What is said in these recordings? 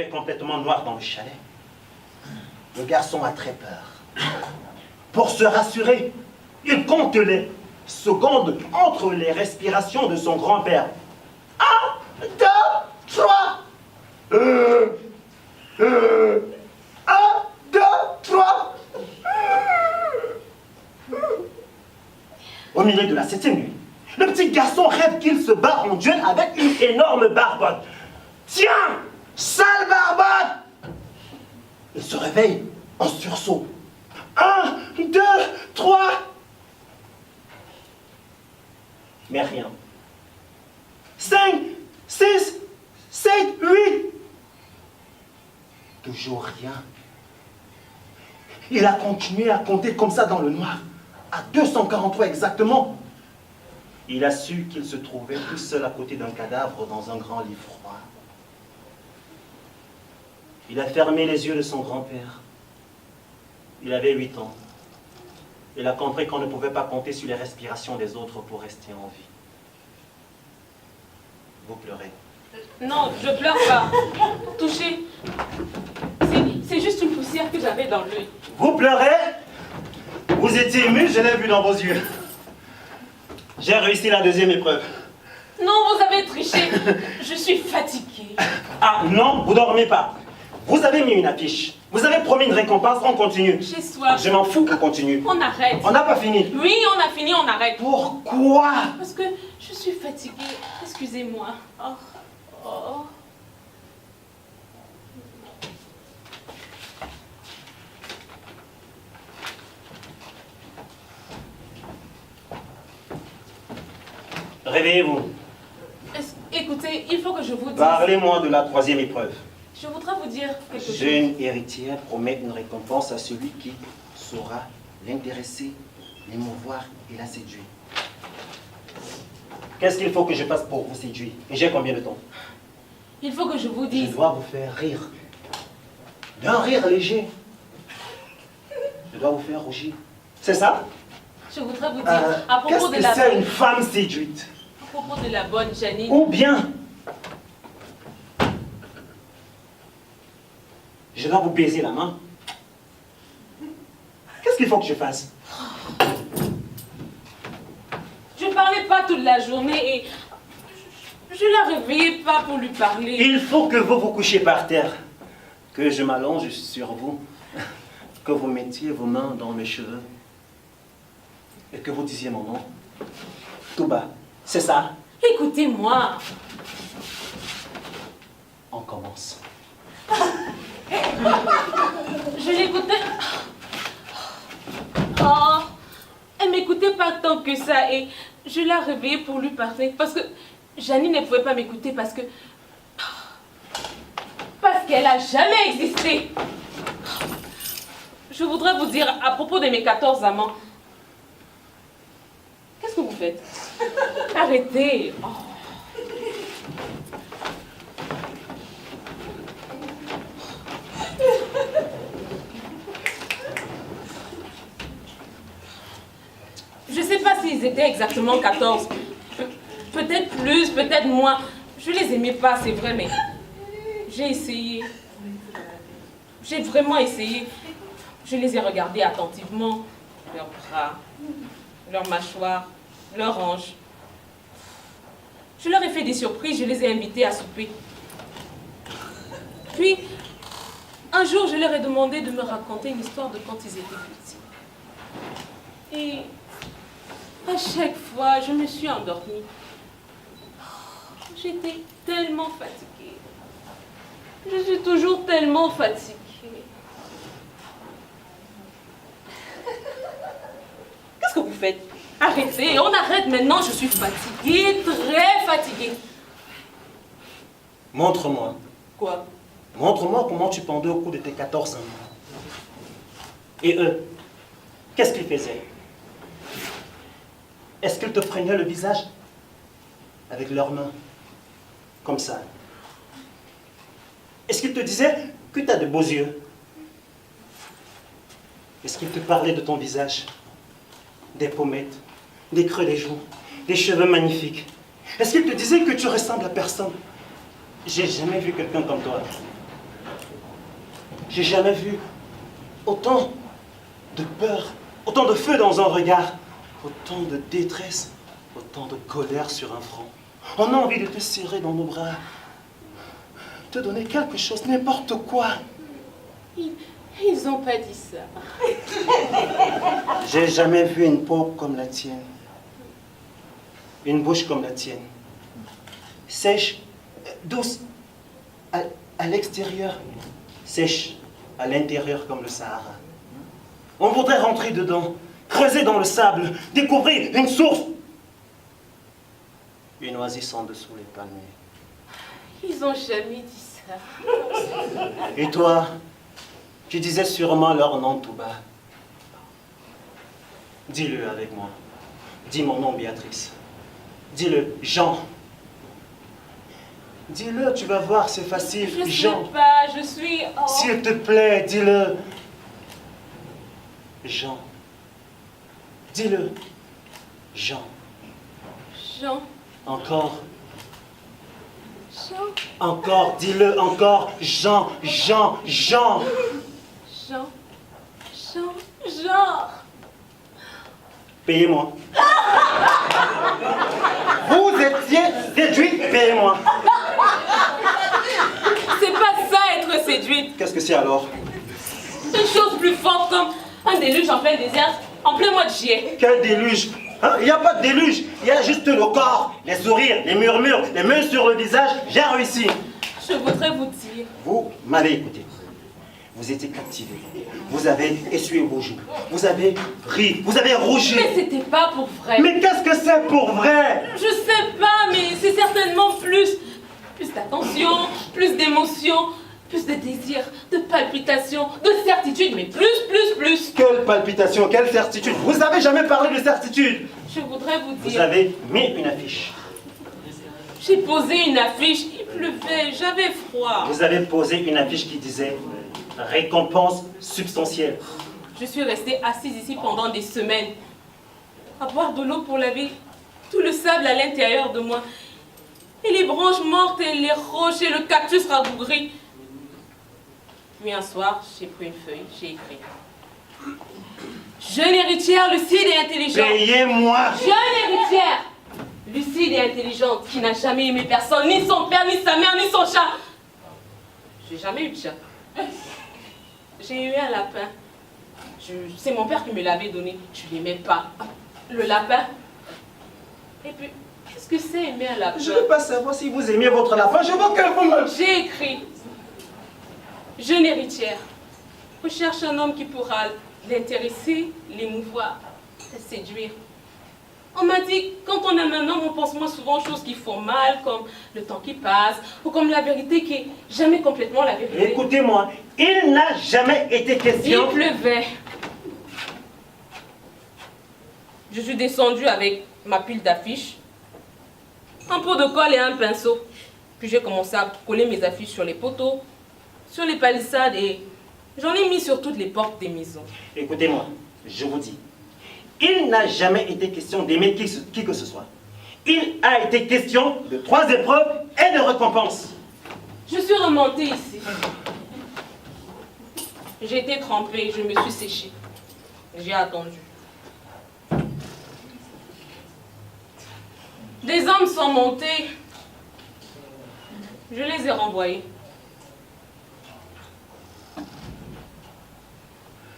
fait complètement noir dans le chalet. Le garçon a très peur. Pour se rassurer, il compte les secondes entre les respirations de son grand-père. 1, 2, 3. 1, 2, 3. Au milieu de la 7e nuit, le petit garçon rêve qu'il se bat en duel avec une énorme barbotte. Tiens, sale barbotte! Il se réveille en sursaut. 1, 2, 3. Mais rien. 5, 6, 7, 8. Toujours rien. Il a continué à compter comme ça dans le noir. À 243 exactement. Il a su qu'il se trouvait tout seul à côté d'un cadavre dans un grand lit froid. Il a fermé les yeux de son grand-père. Il avait 8 ans. Il a compris qu'on ne pouvait pas compter sur les respirations des autres pour rester en vie. Vous pleurez. Non, je pleure pas. Touché. C'est juste une poussière que j'avais dans l'œil. Vous pleurez? Vous étiez ému, je l'ai vu dans vos yeux. J'ai réussi la 2e épreuve. Non, vous avez triché. Je suis fatiguée. Ah non, vous dormez pas. Vous avez mis une affiche. Vous avez promis une récompense, on continue. J'ai soif. Je m'en fous qu'on continue. On arrête. On n'a pas fini. Oui, on a fini, on arrête. Pourquoi? Parce que je suis fatiguée. Excusez-moi. Oh. Oh. Réveillez-vous. Écoutez, il faut que je vous dise... Parlez-moi de la 3e épreuve. Je voudrais vous dire quelque chose. Jeune héritière promet une récompense à celui qui saura l'intéresser, l'émouvoir et la séduire. Qu'est-ce qu'il faut que je fasse pour vous séduire? Et j'ai combien de temps? Il faut que je vous Je dise... dois vous faire rire. D'un rire léger. Je dois vous faire rougir. C'est ça? Je voudrais vous dire, à propos Qu'est-ce de que la... c'est une femme séduite? À propos de la bonne Janine... Ou bien, je dois vous baiser la main. Qu'est-ce qu'il faut que je fasse? Je ne parlais pas toute la journée et... Je ne la réveillais pas pour lui parler. Il faut que vous vous couchiez par terre, que je m'allonge sur vous, que vous mettiez vos mains dans mes cheveux et que vous disiez mon nom tout bas. C'est ça? Écoutez-moi. On commence. Je l'écoutais... Oh, elle m'écoutait pas tant que ça et je la réveillais pour lui parler parce que Janine ne pouvait pas m'écouter parce qu'elle a jamais existé. Je voudrais vous dire à propos de mes 14 amants. Qu'est-ce que vous faites? Arrêtez. Oh. Je ne sais pas s'ils étaient exactement 14. Peut-être plus, peut-être moins. Je les aimais pas, c'est vrai, mais j'ai essayé. J'ai vraiment essayé. Je les ai regardés attentivement. Leurs bras, leurs mâchoires, leurs hanches. Je leur ai fait des surprises, je les ai invités à souper. Puis, un jour, je leur ai demandé de me raconter une histoire de quand ils étaient petits. Et à chaque fois, je me suis endormie. J'étais tellement fatiguée. Je suis toujours tellement fatiguée. Qu'est-ce que vous faites? Arrêtez, on arrête maintenant, je suis fatiguée, très fatiguée. Montre-moi. Quoi? Montre-moi comment tu pendais au cou de tes 14 ans. Et eux, qu'est-ce qu'ils faisaient? Est-ce qu'ils te freignaient le visage avec leurs mains, comme ça? Est-ce qu'ils te disaient que tu as de beaux yeux? Est-ce qu'ils te parlaient de ton visage? Des pommettes, des creux des joues, des cheveux magnifiques? Est-ce qu'ils te disaient que tu ressembles à personne? J'ai jamais vu quelqu'un comme toi. J'ai jamais vu autant de peur, autant de feu dans un regard, autant de détresse, autant de colère sur un front. On a envie de te serrer dans nos bras, te donner quelque chose, n'importe quoi. Ils ont pas dit ça. J'ai jamais vu une peau comme la tienne, une bouche comme la tienne, sèche, douce à l'extérieur, sèche à l'intérieur comme le Sahara. On voudrait rentrer dedans, creuser dans le sable, découvrir une source, une oasis en dessous les palmiers. Ils ont jamais dit ça. Et toi, tu disais sûrement leur nom tout bas. Dis-le avec moi. Dis mon nom, Béatrice. Dis-le, Jean. Dis-le, tu vas voir, c'est facile. Je Jean. sais pas, je suis... Oh. S'il te plaît, dis-le. Jean. Dis-le. Jean. Jean. Encore. Jean. Encore, dis-le encore. Jean, Jean, Jean. Jean. Jean. Jean. Payez-moi. Vous étiez séduite, payez-moi. C'est pas ça être séduite. Qu'est-ce que c'est alors? Une chose plus forte comme un déluge en plein désert, en plein mois de juillet. Quel déluge? Hein? Il n'y a pas de déluge, il y a juste le corps, les sourires, les murmures, les mains sur le visage. J'ai réussi. Je voudrais vous dire. Vous m'avez écouté. Vous étiez captivé. Vous avez essuyé vos joues. Vous avez ri. Vous avez rougi. Mais c'était pas pour vrai. Mais qu'est-ce que c'est pour vrai? Je sais pas, mais c'est certainement plus. Plus d'attention, plus d'émotion, plus de désir, de palpitation, de certitude, mais plus. Quelle palpitation, quelle certitude. Vous n'avez jamais parlé de certitude. Je voudrais vous Vous dire. avez mis une affiche. J'ai posé une affiche, il pleuvait, j'avais froid. Vous avez posé une affiche qui disait récompense substantielle. Je suis restée assise ici pendant des semaines, à boire de l'eau pour laver tout le sable à l'intérieur de moi. Et les branches mortes et les roches et le cactus rabougri. Puis un soir, j'ai pris une feuille, j'ai écrit. Jeune héritière lucide et intelligente. Payez-moi. Jeune héritière lucide et intelligente qui n'a jamais aimé personne, ni son père, ni sa mère, ni son chat. J'ai jamais eu de chat. J'ai eu un lapin. C'est mon père qui me l'avait donné. Je l'aimais pas. Le lapin. Et puis, qu'est-ce que c'est aimer un lapin? Je ne veux pas savoir si vous aimez votre lapin. Je veux que vous me... J'ai écrit. Jeune héritière, recherche un homme qui pourra l'intéresser, l'émouvoir, le séduire. On m'a dit, quand on aime un homme, on pense moins souvent aux choses qui font mal, comme le temps qui passe, ou comme la vérité qui est jamais complètement la vérité. Écoutez-moi, il n'a jamais été question... Il pleuvait. Je suis descendue avec ma pile d'affiches, un pot de colle et un pinceau. Puis j'ai commencé à coller mes affiches sur les poteaux, sur les palissades et j'en ai mis sur toutes les portes des maisons. Écoutez-moi, je vous dis, il n'a jamais été question d'aimer qui que ce soit. Il a été question de 3 épreuves et de récompenses. Je suis remontée ici. J'ai été trempée, je me suis séchée. J'ai attendu. Des hommes sont montés. Je les ai renvoyés.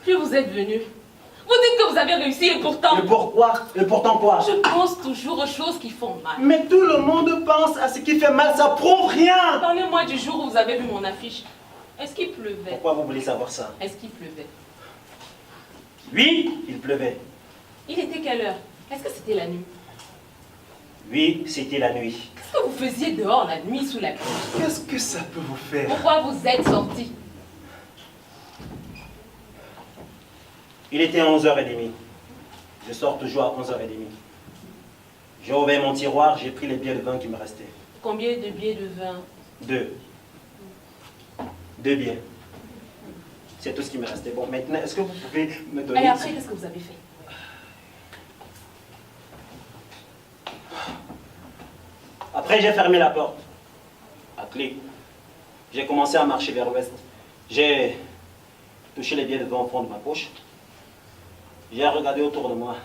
Puis vous êtes venus. Vous dites que vous avez réussi et pourtant... Et pourquoi? Et pourtant quoi? Je pense toujours aux choses qui font mal. Mais tout le monde pense à ce qui fait mal, ça prouve rien. Parlez-moi du jour où vous avez vu mon affiche. Est-ce qu'il pleuvait? Pourquoi vous voulez savoir ça? Est-ce qu'il pleuvait? Oui, il pleuvait. Il était quelle heure? Est-ce que c'était la nuit? Oui, c'était la nuit. Qu'est-ce que vous faisiez dehors la nuit sous la pluie? Qu'est-ce que ça peut vous faire? Pourquoi vous êtes sortis? Il était 11h30. Je sors toujours à 11h30. J'ai ouvert mon tiroir, j'ai pris les billets de vin qui me restaient. Combien de billets de vin? 2. 2 billets. C'est tout ce qui me restait. Bon, maintenant, est-ce que vous pouvez me donner... Et après, qu'est-ce que vous avez fait? Après, j'ai fermé la porte. À clé. J'ai commencé à marcher vers l'ouest. J'ai touché les billets devant au fond de ma poche. J'ai regardé autour de moi.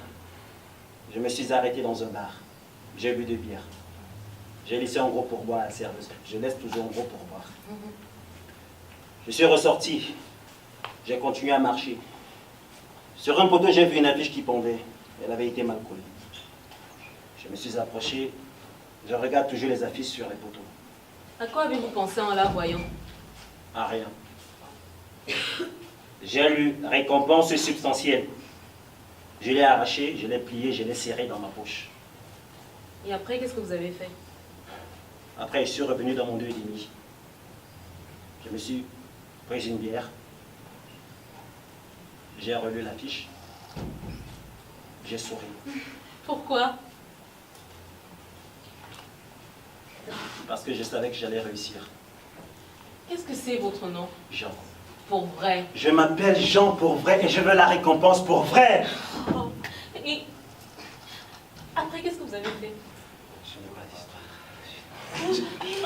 Je me suis arrêté dans un bar. J'ai bu 2 bières. J'ai laissé un gros pourboire à la serveuse. Je laisse toujours un gros pourboire. Je suis ressorti. J'ai continué à marcher. Sur un poteau, j'ai vu une affiche qui pendait. Elle avait été mal collée. Je me suis approché. Je regarde toujours les affiches sur les poteaux. À quoi avez-vous pensé en la voyant? À rien. J'ai lu récompense substantielle. Je l'ai arraché, je l'ai plié, je l'ai serré dans ma poche. Et après, qu'est-ce que vous avez fait? Après, je suis revenu dans mon 2,5. Je me suis pris une bière. J'ai relu l'affiche. J'ai souri. Pourquoi? Parce que je savais que j'allais réussir. Qu'est-ce que c'est votre nom? Jean. Pour vrai. Je m'appelle Jean pour vrai et je veux la récompense pour vrai. Oh. Et après, qu'est-ce que vous avez fait? Je n'ai pas d'histoire.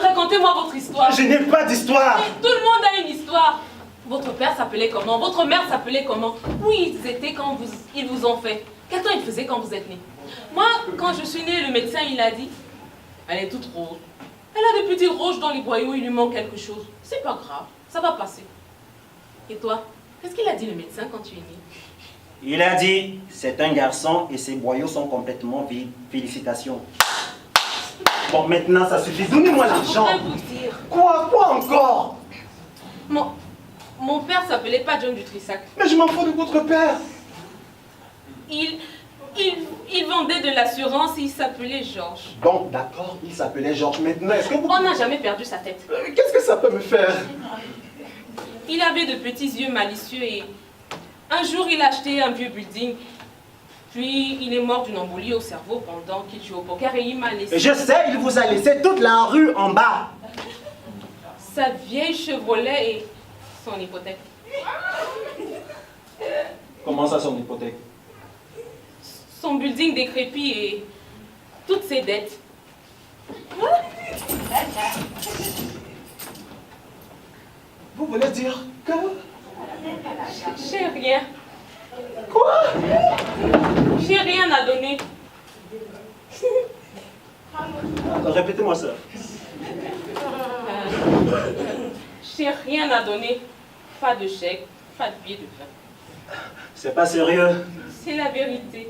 Racontez-moi votre histoire. Je n'ai pas d'histoire. Tout le monde a une histoire. Votre père s'appelait comment? Votre mère s'appelait comment? Où ils étaient quand ils vous ont fait? Quel temps ils faisaient quand vous êtes né? Moi, quand je suis née, le médecin, il a dit, elle est toute rose. Elle a des petits roches dans les boyaux, il lui manque quelque chose. C'est pas grave, ça va passer. Et toi, qu'est-ce qu'il a dit le médecin quand tu es né? Il a dit, c'est un garçon et ses boyaux sont complètement vides. Félicitations. Bon, maintenant, ça suffit. Donnez-moi l'argent. Je voudrais vous dire. Quoi encore? Mon père s'appelait pas John du Trissac. Mais je m'en fous de votre père. Il vendait de l'assurance et il s'appelait Georges. Donc, d'accord, il s'appelait Georges. Maintenant, est-ce que vous... On n'a jamais perdu sa tête. Qu'est-ce que ça peut me faire? Il avait de petits yeux malicieux et un jour il a acheté un vieux building. Puis il est mort d'une embolie au cerveau pendant qu'il jouait au poker et il m'a laissé... Je sais, il vous a laissé toute la rue en bas. Sa vieille Chevrolet et son hypothèque. Comment ça, son hypothèque? Son building décrépit et toutes ses dettes. Vous voulez dire que... J'ai rien. Quoi? J'ai rien à donner. Répétez-moi ça. J'ai rien à donner. Pas de chèque, pas de billet de vin. C'est pas sérieux. C'est la vérité.